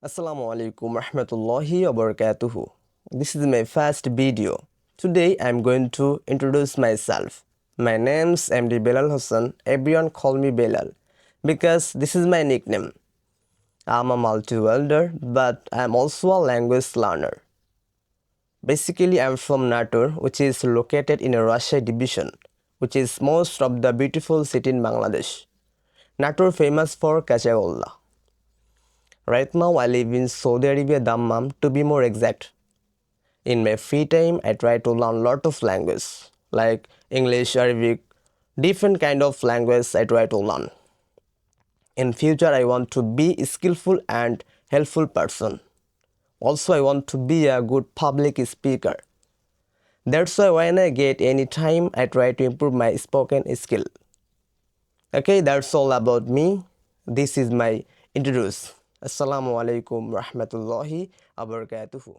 Assalamu alaikum rahmatullahi wa barakatuhu. This is my first video. Today I am going to introduce myself. My name's MD Belal Hassan. Everyone call me Belal because this is my nickname. I'm a multi-welder, but I'm also a language learner. Basically, I'm from Natur, which is located in a Russia division, which is most of the beautiful city in Bangladesh. Natur famous for Kachagolla. Right now, I live in Saudi Arabia, Dammam, to be more exact. In my free time, I try to learn lot of language like English, Arabic, different kind of language I try to learn. In future, I want to be a skillful and helpful person. Also, I want to be a good public speaker. That's why when I get any time, I try to improve my spoken skill. Okay, that's all about me. This is my introduce. Assalamu alaikum rahmatullahi wabarakatuh.